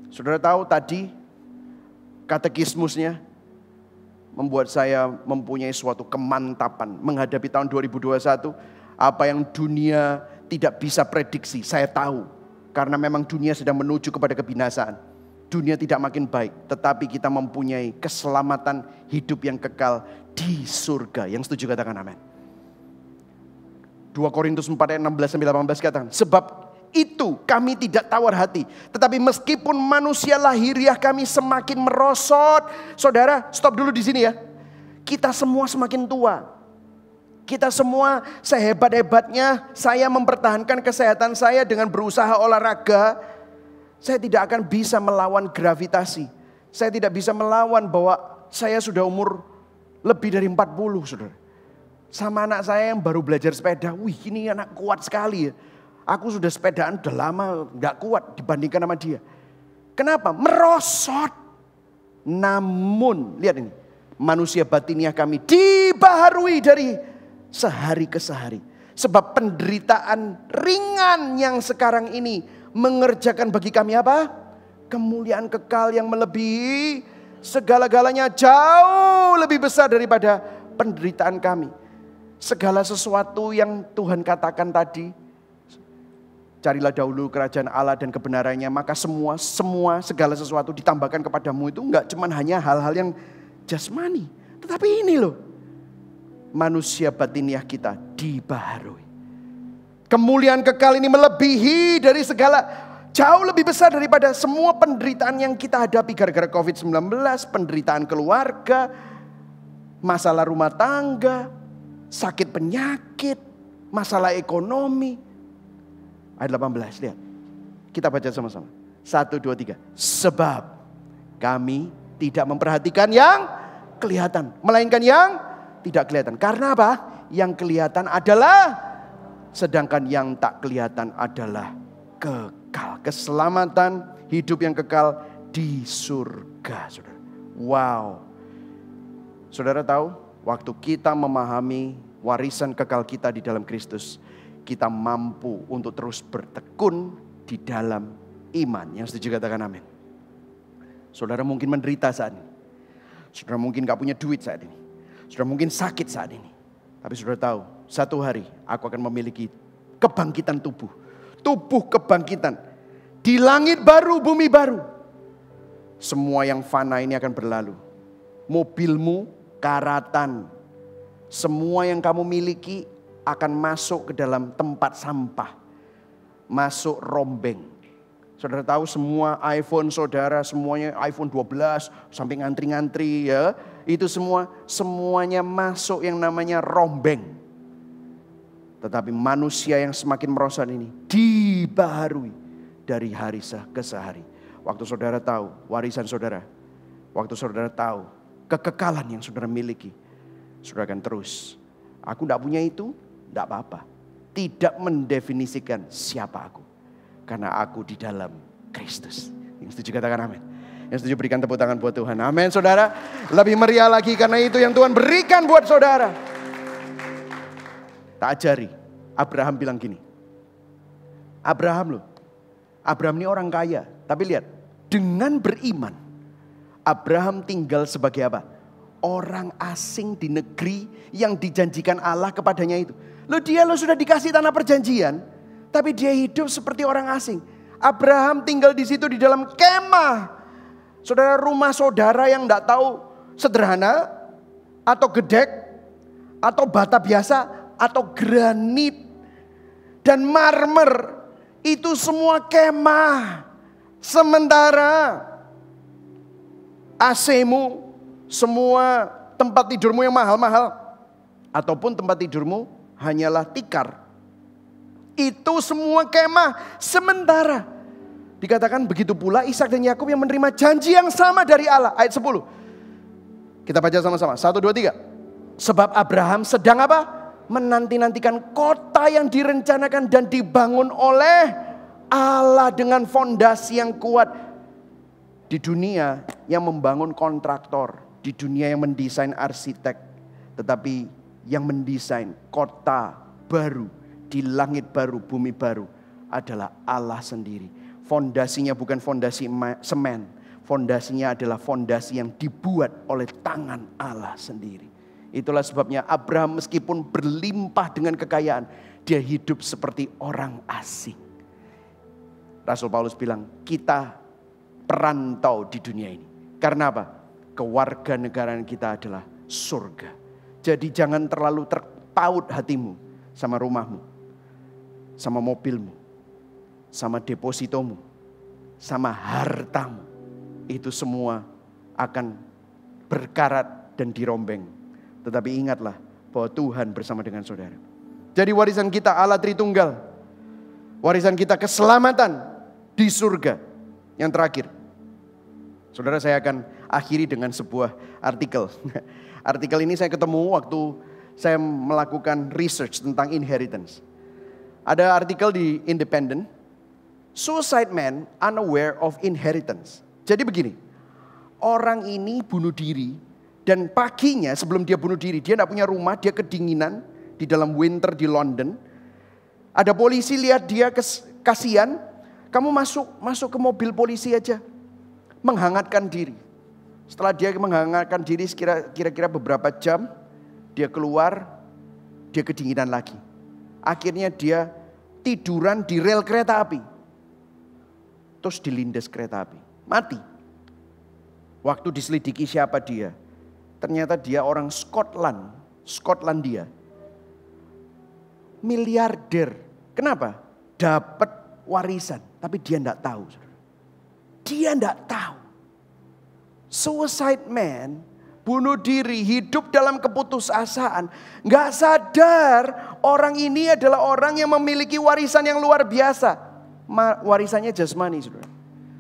Speaker 1: Saudara tahu tadi katekismusnya membuat saya mempunyai suatu kemantapan menghadapi tahun 2021. Apa yang dunia tidak bisa prediksi, saya tahu. Karena memang dunia sedang menuju kepada kebinasaan. Dunia tidak makin baik, tetapi kita mempunyai keselamatan hidup yang kekal di surga. Yang setuju katakan amin. 2 Korintus 4 ayat 16-18 katakan, sebab itu kami tidak tawar hati. Tetapi meskipun manusia lahiriah kami semakin merosot. Saudara, stop dulu di sini ya. Kita semua semakin tua. Kita semua sehebat-hebatnya saya mempertahankan kesehatan saya dengan berusaha olahraga. Saya tidak akan bisa melawan gravitasi. Saya tidak bisa melawan bahwa saya sudah umur lebih dari 40, saudara. Sama anak saya yang baru belajar sepeda. Wih, ini anak kuat sekali ya. Aku sudah sepedaan udah lama gak kuat dibandingkan sama dia. Kenapa? Merosot. Namun, lihat ini. Manusia batiniah kami dibaharui dari sehari ke sehari. Sebab penderitaan ringan yang sekarang ini mengerjakan bagi kami apa? Kemuliaan kekal yang melebihi segala-galanya, jauh lebih besar daripada penderitaan kami. Segala sesuatu yang Tuhan katakan tadi, carilah dahulu kerajaan Allah dan kebenarannya, maka segala sesuatu ditambahkan kepadamu. Itu enggak cuma hanya hal-hal yang jasmani, tetapi ini loh, manusia batiniah kita dibaharui. Kemuliaan kekal ini melebihi dari segala, jauh lebih besar daripada semua penderitaan yang kita hadapi gara-gara COVID-19, penderitaan keluarga, masalah rumah tangga, sakit penyakit, masalah ekonomi. Ayat 18, lihat. Kita baca sama-sama. 1, 2, 3. Sebab kami tidak memperhatikan yang kelihatan, melainkan yang tidak kelihatan. Karena apa? Yang kelihatan adalah, sedangkan yang tak kelihatan adalah kekal. Keselamatan, hidup yang kekal di surga, saudara. Wow. Saudara tahu, waktu kita memahami warisan kekal kita di dalam Kristus, kita mampu untuk terus bertekun di dalam iman. Yang setuju katakan amin. Saudara mungkin menderita saat ini. Saudara mungkin gak punya duit saat ini. Saudara mungkin sakit saat ini. Tapi saudara tahu, satu hari aku akan memiliki kebangkitan tubuh. Tubuh kebangkitan. Di langit baru, bumi baru. Semua yang fana ini akan berlalu. Mobilmu, karatan. Semua yang kamu miliki akan masuk ke dalam tempat sampah. Masuk rombeng. Saudara tahu semua iPhone saudara, semuanya iPhone 12 sampai ngantri-ngantri ya. Itu semuanya masuk yang namanya rombeng. Tetapi manusia yang semakin merosot ini dibaharui dari hari ke sehari. Waktu saudara tahu warisan saudara, waktu saudara tahu kekekalan yang saudara miliki, saudara akan terus. Aku tidak punya itu, tidak apa-apa. Tidak mendefinisikan siapa aku. Karena aku di dalam Kristus. Yang setuju katakan amin. Yang setuju berikan tepuk tangan buat Tuhan. Amin saudara. Lebih meriah lagi karena itu yang Tuhan berikan buat saudara. Tak ajari. Abraham bilang gini. Abraham loh. Abraham ini orang kaya. Tapi lihat. Dengan beriman. Abraham tinggal sebagai apa? Orang asing di negeri yang dijanjikan Allah kepadanya itu. Dia sudah dikasih tanah perjanjian. Tapi dia hidup seperti orang asing. Abraham tinggal di situ di dalam kemah. Saudara, rumah saudara yang tidak tahu sederhana. Atau gedek. Atau bata biasa. Atau granit. Dan marmer. Itu semua kemah. Sementara AC-mu, semua tempat tidurmu yang mahal-mahal. Ataupun tempat tidurmu hanyalah tikar. Itu semua kemah sementara. Dikatakan begitu pula Ishak dan Yakub yang menerima janji yang sama dari Allah. Ayat 10. Kita baca sama-sama. 1, 2, 3. Sebab Abraham sedang apa? Menanti-nantikan kota yang direncanakan dan dibangun oleh Allah dengan fondasi yang kuat. Di dunia yang membangun kontraktor. Di dunia yang mendesain arsitek. Tetapi yang mendesain kota baru. Di langit baru, bumi baru adalah Allah sendiri. Fondasinya bukan fondasi semen. Fondasinya adalah fondasi yang dibuat oleh tangan Allah sendiri. Itulah sebabnya Abraham meskipun berlimpah dengan kekayaan, dia hidup seperti orang asing. Rasul Paulus bilang, kita perantau di dunia ini. Karena apa? Kewarganegaraan kita adalah surga. Jadi jangan terlalu terpaut hatimu sama rumahmu. Sama mobilmu, sama depositomu, sama hartamu. Itu semua akan berkarat dan dirombeng. Tetapi ingatlah bahwa Tuhan bersama dengan saudara. Jadi warisan kita Allah Tritunggal. Warisan kita keselamatan di surga. Yang terakhir, saudara, saya akan akhiri dengan sebuah artikel. Artikel ini saya ketemu waktu saya melakukan research tentang inheritance. Ada artikel di Independent, Suicide Man Unaware of Inheritance. Jadi begini, orang ini bunuh diri dan paginya sebelum dia bunuh diri, dia tidak punya rumah, dia kedinginan di dalam winter di London. Ada polisi lihat dia kasihan, kamu masuk ke mobil polisi aja, menghangatkan diri. Setelah dia menghangatkan diri kira-kira beberapa jam, dia keluar, dia kedinginan lagi. Akhirnya dia tiduran di rel kereta api. Terus dilindas kereta api, mati. Waktu diselidiki siapa dia, ternyata dia orang Skotlandia. Miliarder. Kenapa? Dapat warisan, tapi dia tidak tahu. Dia tidak tahu. Suicide man, bunuh diri, hidup dalam keputusasaan. Nggak sadar orang ini adalah orang yang memiliki warisan yang luar biasa. Warisannya jasmani, saudara.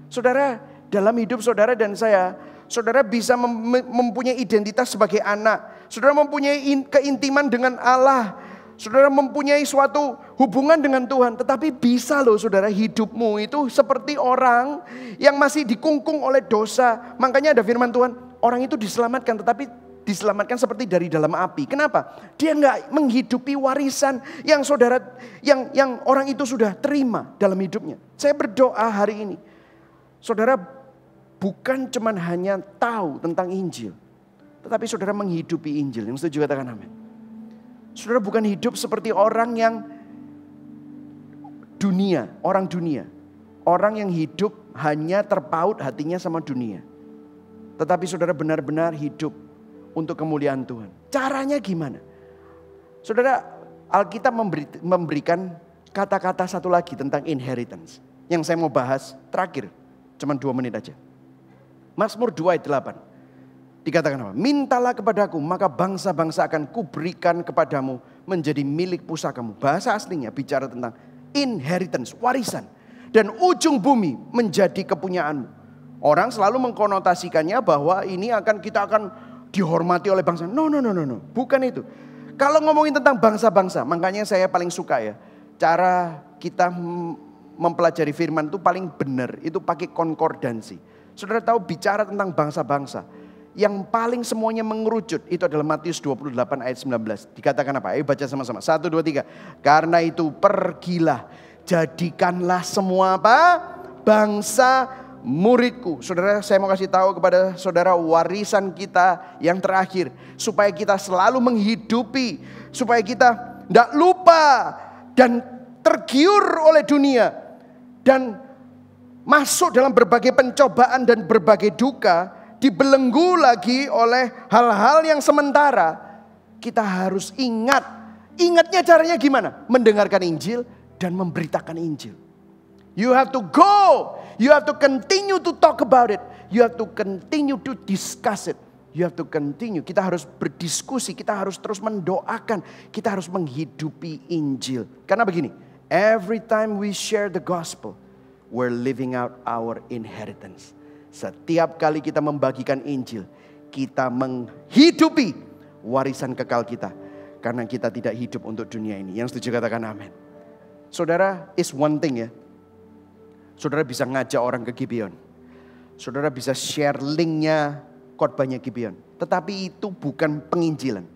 Speaker 1: Saudara, dalam hidup saudara dan saya, saudara bisa mempunyai identitas sebagai anak. Saudara mempunyai keintiman dengan Allah. Saudara mempunyai suatu hubungan dengan Tuhan. Tetapi bisa loh saudara, hidupmu itu seperti orang yang masih dikungkung oleh dosa. Makanya ada firman Tuhan, orang itu diselamatkan, tetapi diselamatkan seperti dari dalam api. Kenapa? Dia nggak menghidupi warisan yang saudara, yang orang itu sudah terima dalam hidupnya. Saya berdoa hari ini, saudara bukan cuman hanya tahu tentang Injil, tetapi saudara menghidupi Injil. Yang setuju katakan amin. Saudara bukan hidup seperti orang yang orang dunia. Orang yang hidup hanya terpaut hatinya sama dunia. Tetapi saudara benar-benar hidup untuk kemuliaan Tuhan. Caranya gimana? Saudara, Alkitab memberikan kata-kata satu lagi tentang inheritance. Yang saya mau bahas terakhir, cuma 2 menit aja. Mazmur 2 ayat 8. Dikatakan apa? Mintalah kepadaku, maka bangsa-bangsa akan kuberikan kepadamu menjadi milik pusakamu. Bahasa aslinya bicara tentang inheritance, warisan. Dan ujung bumi menjadi kepunyaanmu. Orang selalu mengkonotasikannya bahwa ini kita akan dihormati oleh bangsa. No. Bukan itu. Kalau ngomongin tentang bangsa-bangsa, makanya saya paling suka ya. Cara kita mempelajari firman itu paling benar. Itu pakai konkordansi. Saudara tahu bicara tentang bangsa-bangsa. Yang paling semuanya mengerucut itu adalah Matius 28 ayat 19. Dikatakan apa? Ayo baca sama-sama. 1, 2, 3. Karena itu pergilah, jadikanlah semua apa? Bangsa muridku. Saudara, saya mau kasih tahu kepada saudara warisan kita yang terakhir. Supaya kita selalu menghidupi. Supaya kita tidak lupa dan tergiur oleh dunia. Dan masuk dalam berbagai pencobaan dan berbagai duka. Dibelenggu lagi oleh hal-hal yang sementara. Kita harus ingat. Ingatnya caranya gimana? Mendengarkan Injil dan memberitakan Injil. You have to go. You have to continue to talk about it. You have to continue to discuss it. You have to continue. Kita harus berdiskusi. Kita harus terus mendoakan. Kita harus menghidupi Injil. Karena begini. Every time we share the gospel, we're living out our inheritance. Setiap kali kita membagikan Injil, kita menghidupi warisan kekal kita. Karena kita tidak hidup untuk dunia ini. Yang setuju katakan amin. Saudara, is one thing ya. Saudara bisa ngajak orang ke Gibeon. Saudara bisa share linknya khotbahnya Gibeon. Tetapi itu bukan penginjilan.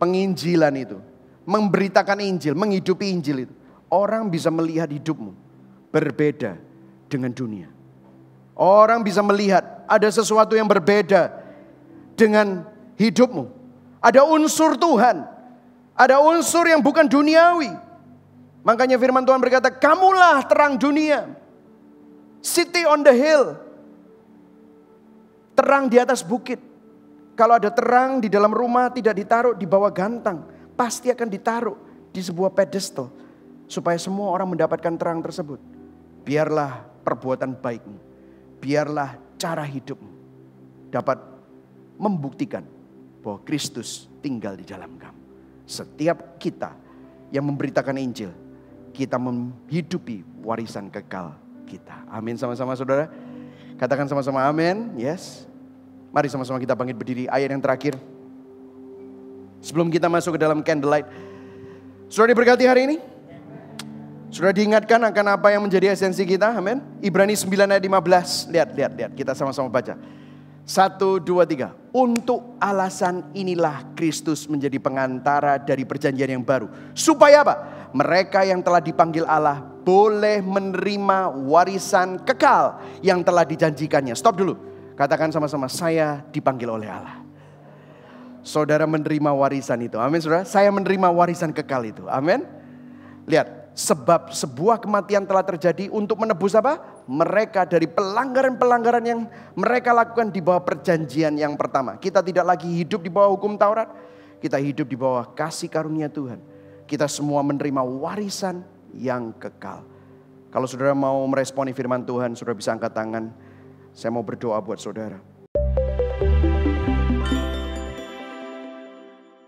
Speaker 1: Penginjilan itu, memberitakan Injil, menghidupi Injil itu. Orang bisa melihat hidupmu berbeda dengan dunia. Orang bisa melihat ada sesuatu yang berbeda dengan hidupmu. Ada unsur Tuhan. Ada unsur yang bukan duniawi. Makanya firman Tuhan berkata, kamulah terang dunia. City on the hill. Terang di atas bukit. Kalau ada terang di dalam rumah tidak ditaruh di bawah gantang. Pasti akan ditaruh di sebuah pedestal. Supaya semua orang mendapatkan terang tersebut. Biarlah perbuatan baikmu. Biarlah cara hidupmu dapat membuktikan bahwa Kristus tinggal di dalam kamu. Setiap kita yang memberitakan Injil, kita menghidupi warisan kekal kita. Amin sama-sama saudara. Katakan sama-sama amin. Yes. Mari sama-sama kita bangkit berdiri. Ayat yang terakhir. Sebelum kita masuk ke dalam candlelight. Sudah diberkati hari ini? Sudah diingatkan akan apa yang menjadi esensi kita? Amin. Ibrani 9 ayat 15. Lihat. Kita sama-sama baca. 1, 2, 3. Untuk alasan inilah Kristus menjadi pengantara dari perjanjian yang baru. Supaya apa? Mereka yang telah dipanggil Allah boleh menerima warisan kekal yang telah dijanjikannya. Stop dulu. Katakan sama-sama, saya dipanggil oleh Allah. Saudara menerima warisan itu. Amin saudara. Saya menerima warisan kekal itu. Amin. Lihat. Sebab sebuah kematian telah terjadi untuk menebus apa? Mereka dari pelanggaran-pelanggaran yang mereka lakukan di bawah perjanjian yang pertama. Kita tidak lagi hidup di bawah hukum Taurat. Kita hidup di bawah kasih karunia Tuhan. Kita semua menerima warisan yang kekal. Kalau saudara mau meresponi firman Tuhan, saudara bisa angkat tangan. Saya mau berdoa buat saudara.